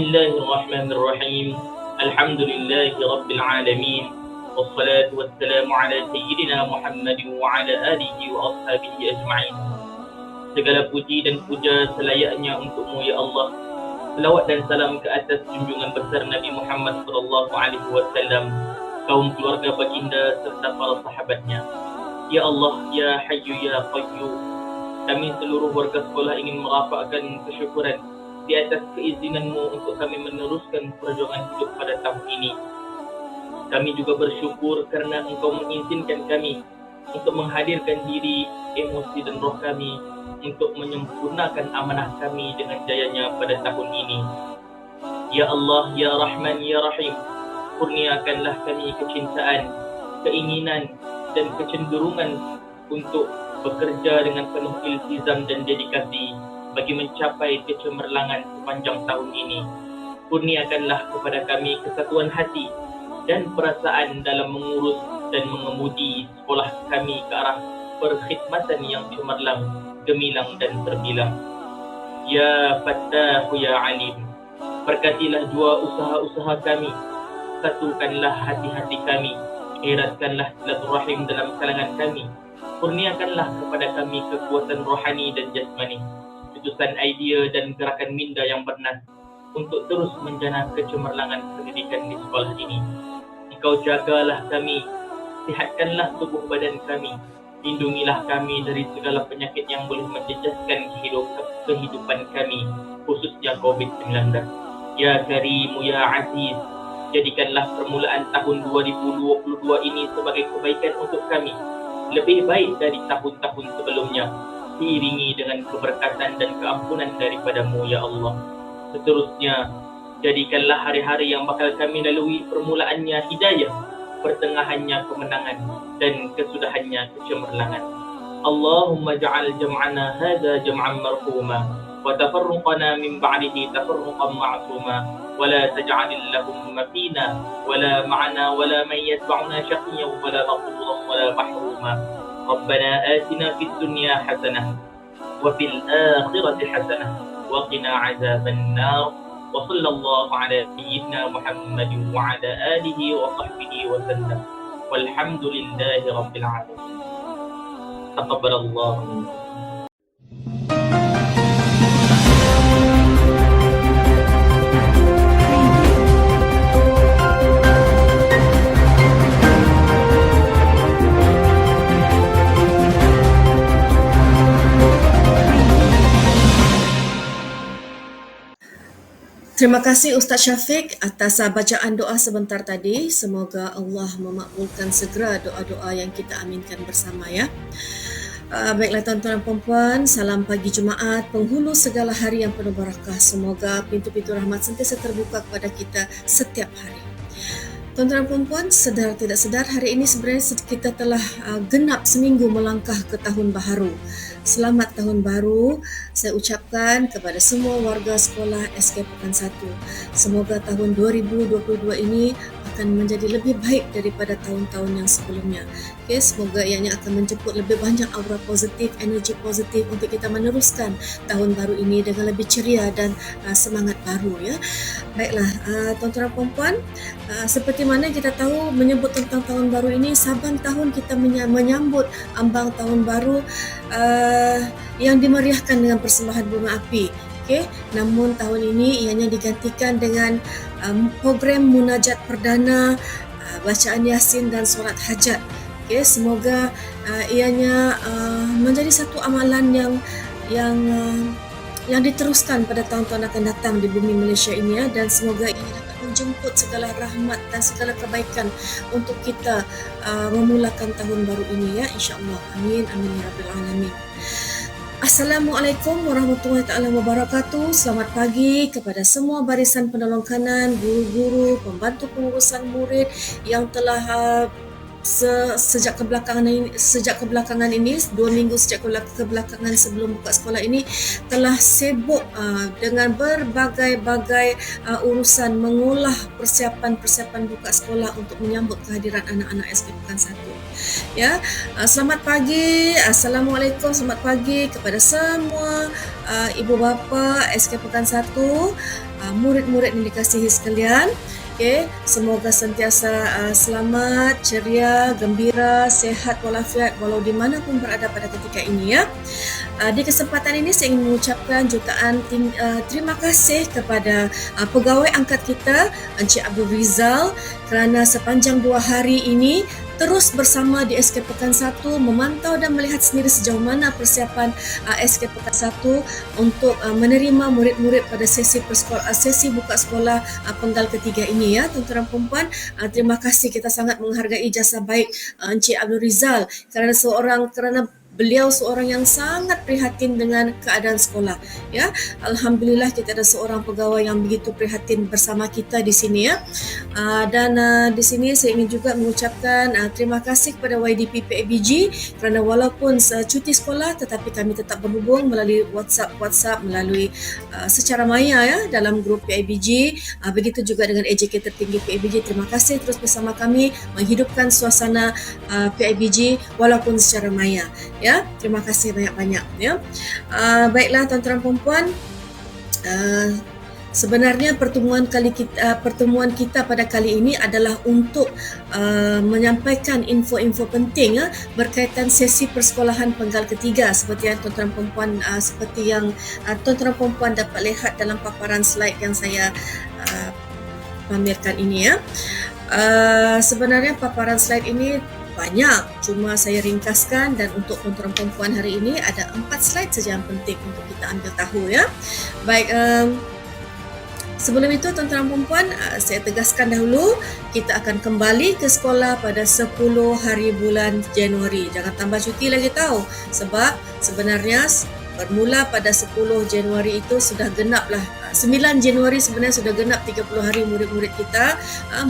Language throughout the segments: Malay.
Bismillahirrahmanirrahim. Alhamdulillahi Rabbil Alamin. Wassalatu wassalamu ala Sayyidina Muhammad wa ala alihi wa ashabihi ajma'in. Segala puji dan puja selayaknya untukmu ya Allah. Selawat dan salam ke atas junjungan besar Nabi Muhammad sallallahu alaihi wasallam, kaum keluarga baginda serta para sahabatnya. Ya Allah, ya Hayyu ya Qayyum, kami seluruh warga sekolah ingin merapakkan kesyukuran di atas keizinanmu untuk kami meneruskan perjuangan hidup pada tahun ini. Kami juga bersyukur kerana Engkau mengizinkan kami untuk menghadirkan diri, emosi dan roh kami untuk menyempurnakan amanah kami dengan jayanya pada tahun ini. Ya Allah, ya Rahman, ya Rahim, kurniakanlah kami kecintaan, keinginan dan kecenderungan untuk bekerja dengan penuh iltizam dan dedikasi bagi mencapai kecemerlangan sepanjang tahun ini. Kurniakanlah kepada kami kesatuan hati dan perasaan dalam mengurus dan mengemudi sekolah kami ke arah perkhidmatan yang cemerlang, gemilang dan terbilang. Ya Fattahu ya Alim, berkatilah jua usaha-usaha kami, satukanlah hati-hati kami, eratkanlah silaturahim dalam kalangan kami, kurniakanlah kepada kami kekuatan rohani dan jasmani, putusan idea dan gerakan minda yang bernas untuk terus menjana kecemerlangan pendidikan di sekolah ini. Engkau jagalah kami, sihatkanlah tubuh badan kami, lindungilah kami dari segala penyakit yang boleh menjejaskan kehidupan kami, khususnya COVID-19. Ya Karimu ya Aziz, jadikanlah permulaan tahun 2022 ini sebagai kebaikan untuk kami, lebih baik dari tahun-tahun sebelumnya, diiringi dengan keberkatan dan keampunan daripada-Mu ya Allah. Seterusnya, jadikanlah hari-hari yang bakal kami lalui permulaannya hidayah, pertengahannya kemenangan dan kesudahannya kecemerlangan. Allahumma ja'al jam'ana hadha jam'an marhuma wa tafarruqana min ba'dihi tafarruqan ma'suma wa la taj'alil lahumma fina wa la ma'ana wa la man yatba'una shaqiyyan wa la maqburan wa la mahruma. Rabbana atina fid dunya hasanah wa fil akhirati hasanah wa qina 'adzaban nar. وصلى الله على سيدنا محمد وعلى آله وصحبه وسلم والحمد لله رب العالمين. تقبل الله منكم. Terima kasih Ustaz Syafiq atas bacaan doa sebentar tadi. Semoga Allah memakbulkan segera doa-doa yang kita aminkan bersama ya. Baiklah tuan-tuan dan puan-puan, salam pagi Jumaat, penghulu segala hari yang penuh barakah. Semoga pintu-pintu rahmat sentiasa terbuka kepada kita setiap hari. Tuan-tuan dan puan-puan, sedar tidak sedar hari ini sebenarnya kita telah genap seminggu melangkah ke tahun baharu. Selamat tahun baru saya ucapkan kepada semua warga sekolah SK Pekan 1. Semoga tahun 2022 ini akan menjadi lebih baik daripada tahun-tahun yang sebelumnya. Okay, semoga ianya akan menjemput lebih banyak aura positif, energi positif untuk kita meneruskan tahun baru ini dengan lebih ceria dan semangat baru ya. Baiklah tuan-tuan dan puan-puan, seperti mana kita tahu menyebut tentang tahun baru ini, saban tahun kita menyambut ambang tahun baru yang dimeriahkan dengan persembahan bunga api. Okay. Namun tahun ini ianya digantikan dengan program munajat perdana, bacaan Yasin dan solat hajat. Okay. Semoga ianya menjadi satu amalan yang diteruskan pada tahun-tahun akan datang di bumi Malaysia ini ya, dan semoga ia dapat menjemput segala rahmat dan segala kebaikan untuk kita memulakan tahun baru ini ya, insya-Allah. Amin amin ya rabbil alamin. Assalamualaikum warahmatullahi taala wabarakatuh. Selamat pagi kepada semua barisan penolong kanan, guru-guru, pembantu pengurusan murid yang telah sejak kebelakangan ini 2 minggu sejak kebelakangan sebelum buka sekolah ini telah sibuk dengan berbagai-bagai urusan mengolah persiapan buka sekolah untuk menyambut kehadiran anak-anak SK Pekan 1. Ya, selamat pagi. Assalamualaikum, selamat pagi kepada semua ibu bapa SK Pekan 1. murid-murid yang dikasihi sekalian. Okay, semoga sentiasa selamat, ceria, gembira, sehat walafiat walau di mana pun berada pada ketika ini ya. Di kesempatan ini saya ingin mengucapkan jutaan terima kasih kepada pegawai angkat kita Encik Abdul Rizal kerana sepanjang 2 hari ini terus bersama di SK Pekan 1 memantau dan melihat sendiri sejauh mana persiapan SK Pekan 1 untuk menerima murid-murid pada sesi buka sekolah penggal ketiga ini ya tuan-tuan dan puan-puan. Terima kasih, kita sangat menghargai jasa baik Encik Abdul Rizal kerana beliau seorang yang sangat prihatin dengan keadaan sekolah ya. Alhamdulillah kita ada seorang pegawai yang begitu prihatin bersama kita di sini ya. Dan di sini saya ingin juga mengucapkan terima kasih kepada YDP PABG kerana walaupun cuti sekolah tetapi kami tetap berhubung melalui WhatsApp melalui secara maya ya dalam grup PABG. Begitu juga dengan AJK tertinggi PABG. Terima kasih terus bersama kami menghidupkan suasana PABG walaupun secara maya. Ya, terima kasih banyak-banyak ya. Baiklah tuan-tuan dan puan-puan, sebenarnya pertemuan kita pada kali ini adalah untuk menyampaikan info-info penting berkaitan sesi persekolahan penggal ketiga seperti yang tuan-tuan dan puan-puan tuan-tuan dan puan-puan dapat lihat dalam paparan slide yang saya pamerkan ini ya. Sebenarnya paparan slide ini banyak, cuma saya ringkaskan dan untuk tuan-tuan perempuan hari ini ada 4 slide saja yang penting untuk kita ambil tahu ya. Baik, sebelum itu tuan-tuan perempuan, saya tegaskan dahulu kita akan kembali ke sekolah pada 10 hari bulan Januari. Jangan tambah cuti lagi tahu, sebab sebenarnya bermula pada 10 Januari itu sudah genaplah 9 Januari sebenarnya sudah genap 30 hari murid-murid kita,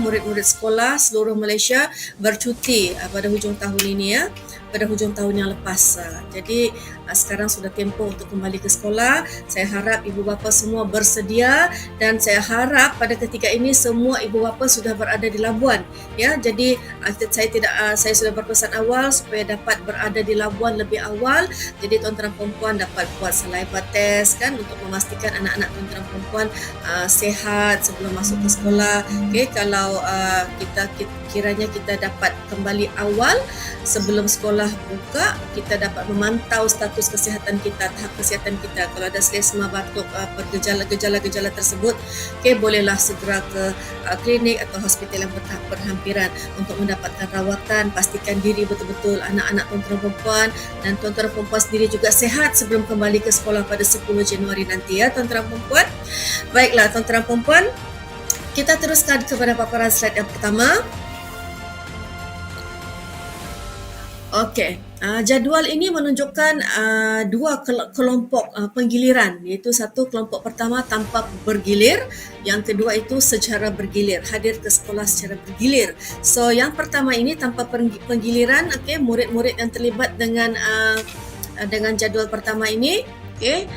murid-murid sekolah seluruh Malaysia bercuti pada hujung tahun ini ya, pada hujung tahun yang lepas. Jadi sekarang sudah tempoh untuk kembali ke sekolah. Saya harap ibu bapa semua bersedia dan saya harap pada ketika ini semua ibu bapa sudah berada di Labuan ya. Jadi saya sudah berpesan awal supaya dapat berada di Labuan lebih awal. Jadi tuan-tuan perempuan dapat buat saliva test kan untuk memastikan anak-anak tuan-tuan perempuan sehat sebelum masuk ke sekolah. Okey, kalau kiranya kita dapat kembali awal sebelum sekolah buka, kita dapat memantau status kesihatan kita, tahap kesihatan kita. Kalau ada selesma, batuk, gejala-gejala tersebut, okey, bolehlah segera ke klinik atau hospital yang berhampiran untuk mendapatkan rawatan. Pastikan diri betul-betul anak-anak tuan-tuan perempuan dan tuan-tuan perempuan sendiri juga sehat sebelum kembali ke sekolah pada 10 Januari nanti ya tuan-tuan perempuan. Baiklah tuan-tuan perempuan, kita teruskan kepada paparan slide yang pertama. Okey, jadual ini menunjukkan dua kelompok penggiliran, iaitu satu kelompok pertama tanpa bergilir, yang kedua itu secara bergilir, hadir ke sekolah secara bergilir. So yang pertama ini tanpa penggiliran, okey, murid-murid yang terlibat dengan jadual pertama ini, okey,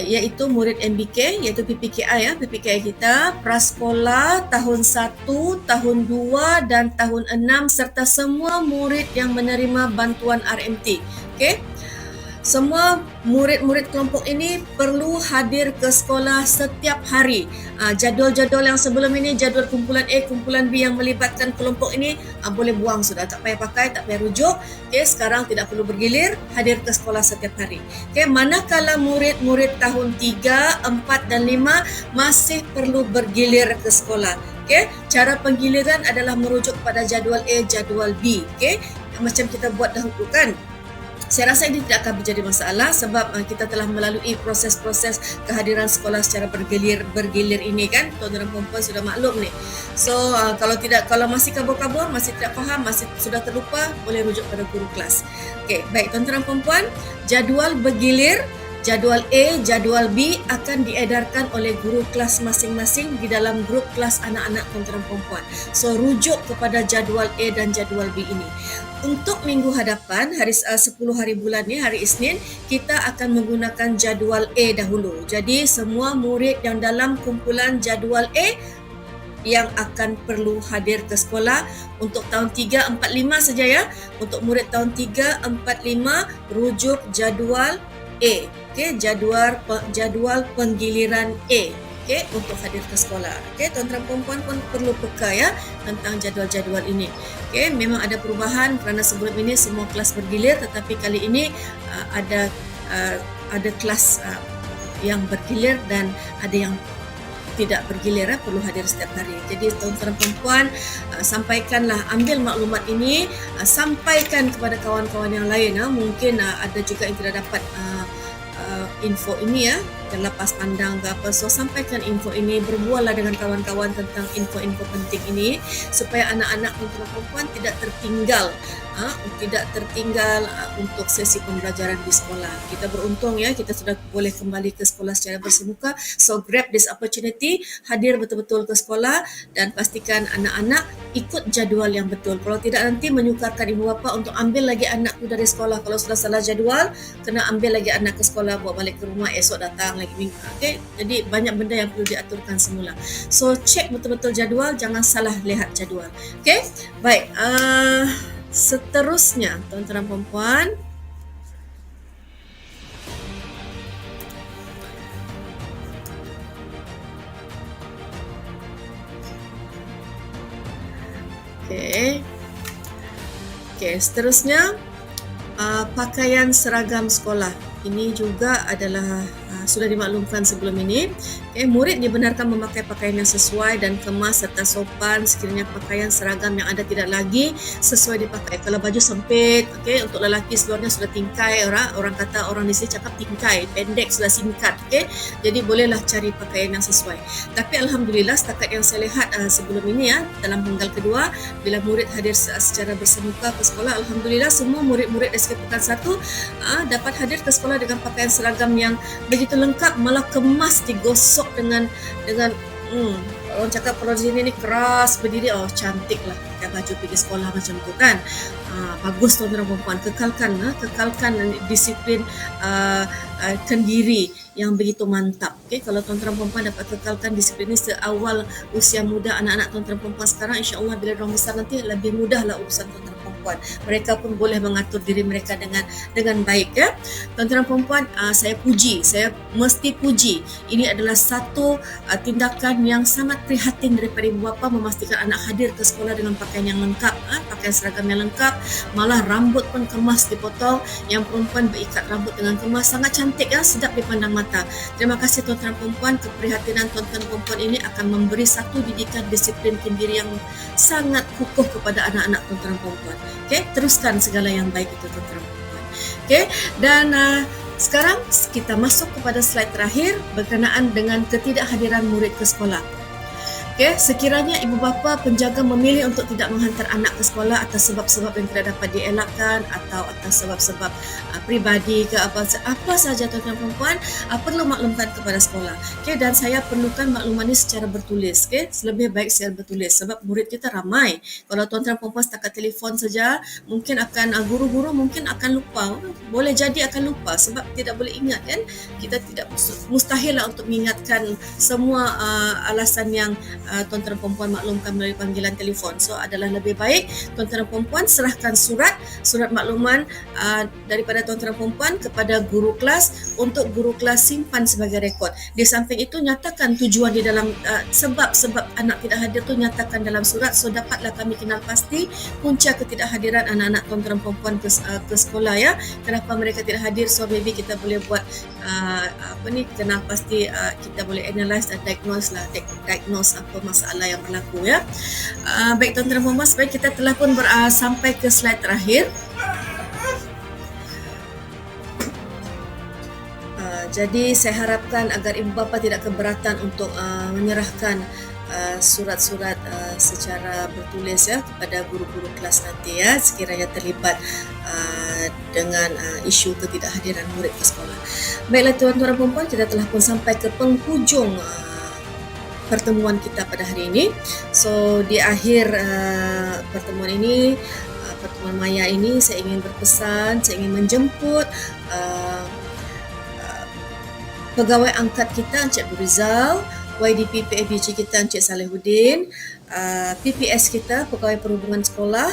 iaitu murid MBK, iaitu PPKI ya, PPKI kita, prasekolah tahun 1, tahun 2 dan tahun 6 serta semua murid yang menerima bantuan RMT. Okey. Semua murid-murid kelompok ini perlu hadir ke sekolah setiap hari. Jadual-jadual yang sebelum ini, jadual kumpulan A, kumpulan B yang melibatkan kelompok ini, boleh buang sudah, tak payah pakai, tak payah rujuk. Okay, sekarang tidak perlu bergilir, hadir ke sekolah setiap hari. Okay, manakala murid-murid tahun 3, 4 dan 5 masih perlu bergilir ke sekolah. Okay, cara penggiliran adalah merujuk pada jadual A, jadual B. Okay, macam kita buat dahulu kan. Saya rasa ini tidak akan menjadi masalah sebab kita telah melalui proses-proses kehadiran sekolah secara bergilir ini kan. Tuan-tuan dan puan-puan sudah maklum ni. So kalau masih kabur-kabur, masih tidak faham, masih sudah terlupa, boleh rujuk pada guru kelas. Okey, baik tuan-tuan dan puan-puan, jadual bergilir, jadual A, jadual B akan diedarkan oleh guru kelas masing-masing di dalam grup kelas anak-anak tuan-tuan dan puan-puan. So rujuk kepada jadual A dan jadual B ini. Untuk minggu hadapan, 10 hari bulan ni, hari Isnin, kita akan menggunakan jadual A dahulu. Jadi semua murid yang dalam kumpulan jadual A yang akan perlu hadir ke sekolah untuk tahun 3, 4, 5 saja ya. Untuk murid tahun 3, 4, 5 rujuk jadual A. Okey, jadual penggiliran A. okey, untuk hadir ke sekolah. Okey, tuan-tuan perempuan pun perlu peka ya tentang jadual-jadual ini. Okey, memang ada perubahan kerana sebelum ini semua kelas bergilir, tetapi kali ini uh, ada kelas yang bergilir dan ada yang tidak bergilir, perlu hadir setiap hari. Jadi tuan-tuan perempuan, sampaikanlah, ambil maklumat ini, sampaikan kepada kawan-kawan yang lain. Mungkin ada juga yang tidak dapat info ini ya, terlepas pandang ke apa. So sampaikan info ini, berbuallah dengan kawan-kawan tentang info-info penting ini supaya anak-anak tuan-tuan perempuan tidak tertinggal untuk sesi pembelajaran di sekolah. Kita beruntung ya, kita sudah boleh kembali ke sekolah secara bersemuka. So grab this opportunity, hadir betul-betul ke sekolah dan pastikan anak-anak ikut jadual yang betul. Kalau tidak, nanti menyukarkan ibu bapa untuk ambil lagi anak tu dari sekolah. Kalau sudah salah jadual, kena ambil lagi anak ke sekolah, bawa balik ke rumah, esok datang lagi minggu. Okay? Jadi banyak benda yang perlu diaturkan semula. So cek betul-betul jadual, jangan salah lihat jadual. Okay? Baik, seterusnya tuan-tuan perempuan, seterusnya pakaian seragam sekolah. Ini juga adalah sudah dimaklumkan sebelum ini. Murid dibenarkan memakai pakaian yang sesuai dan kemas serta sopan sekiranya pakaian seragam yang ada tidak lagi sesuai dipakai. Kalau baju sempit, untuk lelaki seluarnya sudah tingkai, orang kata, orang di sini cakap tingkai, pendek sudah singkat, jadi bolehlah cari pakaian yang sesuai. Tapi alhamdulillah setakat yang saya lihat sebelum ini ya, dalam tanggal kedua bila murid hadir secara bersemuka ke sekolah, alhamdulillah semua murid-murid SK Pekan 1 dapat hadir ke sekolah dengan pakaian seragam yang begitu lengkap, malah kemas, digosok dengan orang cakap kalau di sini ni keras berdiri, cantik lah pakai baju pergi sekolah macam tu kan. Bagus tuan-tuan perempuan, kekalkan disiplin kendiri yang begitu mantap. Kalau tuan-tuan perempuan dapat kekalkan disiplin ini seawal usia muda anak-anak tuan-tuan perempuan sekarang, insya-Allah bila orang besar nanti lebih mudahlah urusan tuan-tuan perempuan. Mereka pun boleh mengatur diri mereka dengan baik ya. Tuan-tuan perempuan, saya mesti puji. Ini adalah satu tindakan yang sangat prihatin daripada ibu bapa memastikan anak hadir ke sekolah dengan pakaian yang lengkap, pakaian seragam yang lengkap, malah rambut pun kemas dipotong, yang perempuan berikat rambut dengan kemas, sangat cantik ya, sedap dipandang mata. Terima kasih tuan-tuan perempuan, keprihatinan tuan-tuan perempuan ini akan memberi satu didikan disiplin kendiri yang sangat kukuh kepada anak-anak tuan-tuan perempuan. Teruskan segala yang baik itu tuan-tuan perempuan. Dan sekarang kita masuk kepada slide terakhir berkenaan dengan ketidakhadiran murid ke sekolah. Sekiranya ibu bapa penjaga memilih untuk tidak menghantar anak ke sekolah atas sebab-sebab yang tidak dapat dielakkan atau atas sebab-sebab pribadi ke apa saja tuan-tuan perempuan, perlu maklumkan kepada sekolah. Dan saya perlukan makluman ini secara bertulis. Lebih baik secara bertulis sebab murid kita ramai. Kalau tuan-tuan perempuan setakat telefon saja, mungkin akan guru-guru mungkin akan lupa. Boleh jadi akan lupa sebab tidak boleh ingat kan. Kita tidak mustahil lah untuk mengingatkan semua alasan yang tuan-tuan perempuan maklumkan melalui panggilan telefon. So adalah lebih baik tuan-tuan perempuan serahkan surat makluman daripada tuan-tuan perempuan kepada guru kelas untuk guru kelas simpan sebagai rekod. Di samping itu nyatakan tujuan di dalam sebab-sebab anak tidak hadir tu nyatakan dalam surat, so dapatlah kami kenal pasti punca ketidakhadiran anak-anak tuan-tuan perempuan ke sekolah ya. Kenapa mereka tidak hadir? So maybe kita boleh buat kenal pasti, kita boleh analyse dan diagnose apa masalah yang berlaku ya. Baik tuan-tuan perempuan, sebaik kita telah pun sampai ke slide terakhir. Jadi saya harapkan agar ibu bapa tidak keberatan untuk menyerahkan surat-surat secara bertulis ya kepada guru-guru kelas nanti ya, sekiranya terlibat dengan isu ketidakhadiran murid ke sekolah. Baiklah tuan-tuan perempuan, kita telah pun sampai ke penghujung pertemuan kita pada hari ini. So di akhir pertemuan ini, pertemuan maya ini, saya ingin berpesan, saya ingin menjemput pegawai angkat kita Encik Burizal, YDP PABG kita Encik Salihuddin, PPS kita Pegawai Perhubungan Sekolah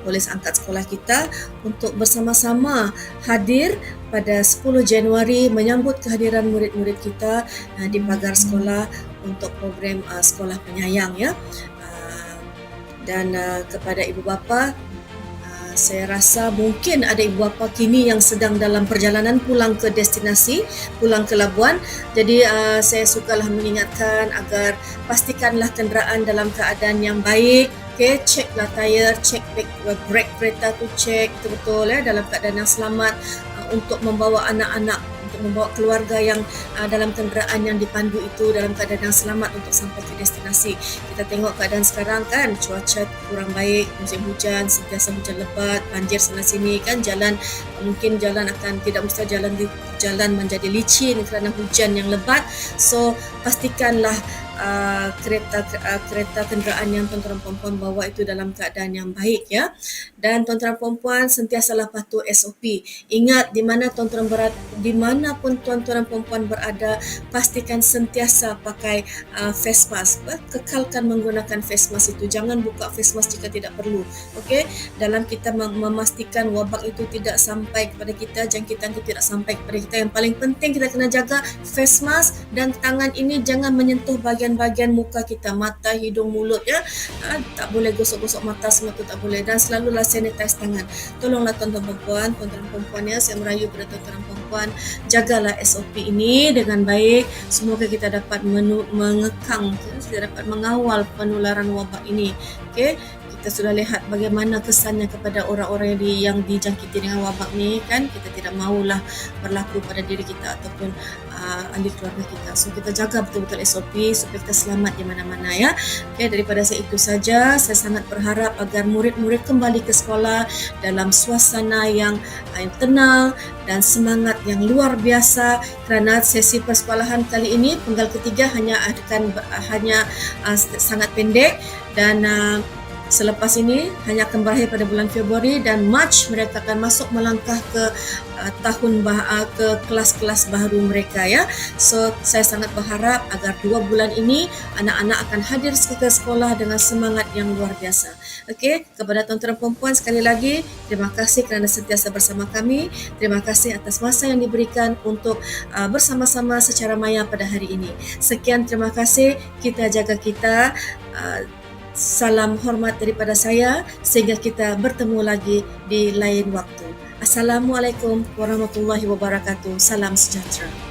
polis angkat sekolah kita untuk bersama-sama hadir pada 10 Januari menyambut kehadiran murid-murid kita di pagar sekolah untuk program sekolah penyayang ya. Dan kepada ibu bapa, saya rasa mungkin ada ibu bapa kini yang sedang dalam perjalanan pulang ke destinasi, pulang ke Labuan. Jadi saya sukalah mengingatkan agar pastikanlah kenderaan dalam keadaan yang baik. Okay, ceklah tayar, cek brake kereta tu, cek betul-betul dalam keadaan yang selamat untuk membawa anak-anak, untuk membawa keluarga yang dalam kenderaan yang dipandu itu dalam keadaan yang selamat untuk sampai ke destinasi. Kita tengok keadaan sekarang kan, cuaca kurang baik, musim hujan, sentiasa hujan lebat, banjir sana sini kan, jalan mungkin jalan akan tidak mustahil jalan menjadi licin kerana hujan yang lebat. So pastikanlah kereta kenderaan yang tuan-tuan perempuan bawa itu dalam keadaan yang baik ya. Dan tuan-tuan perempuan sentiasalah patuh SOP. Ingat di mana tuan-tuan dimanapun tuan-tuan perempuan berada, pastikan sentiasa pakai face mask. Kekalkan menggunakan face mask itu. Jangan buka face mask jika tidak perlu. Okey, dalam kita memastikan wabak itu tidak sampai kepada kita, jangkitan itu tidak sampai kepada kita. Yang paling penting kita kena jaga face mask dan tangan ini jangan menyentuh bagian muka kita, mata, hidung, mulut ya. Tak boleh gosok-gosok mata, semua tu tak boleh. Dan selalulah sanitize tangan. Tolonglah tuan-tuan perempuan ya, saya merayu kepada tuan-tuan perempuan, jagalah SOP ini dengan baik. Semoga kita dapat mengekang, kita dapat mengawal penularan wabak ini. Okey, kita sudah lihat bagaimana kesannya kepada orang-orang yang dijangkiti dengan wabak ni kan. Kita tidak mahulah berlaku pada diri kita ataupun ahli keluarga kita. So kita jaga betul-betul SOP supaya kita selamat di mana-mana ya. Okay, daripada saya itu saja. Saya sangat berharap agar murid-murid kembali ke sekolah dalam suasana yang tenang dan semangat yang luar biasa, kerana sesi persekolahan kali ini penggal ketiga hanya sangat pendek dan selepas ini hanya akan berakhir pada bulan Februari, dan Mac mereka akan masuk melangkah ke ke kelas-kelas baru mereka ya. So saya sangat berharap agar 2 bulan ini anak-anak akan hadir ke sekolah dengan semangat yang luar biasa. Okey, kepada tuan-tuan perempuan sekali lagi, terima kasih kerana sentiasa bersama kami. Terima kasih atas masa yang diberikan untuk bersama-sama secara maya pada hari ini. Sekian, terima kasih. Kita jaga kita. Salam hormat daripada saya sehingga kita bertemu lagi di lain waktu. Assalamualaikum warahmatullahi wabarakatuh. Salam sejahtera.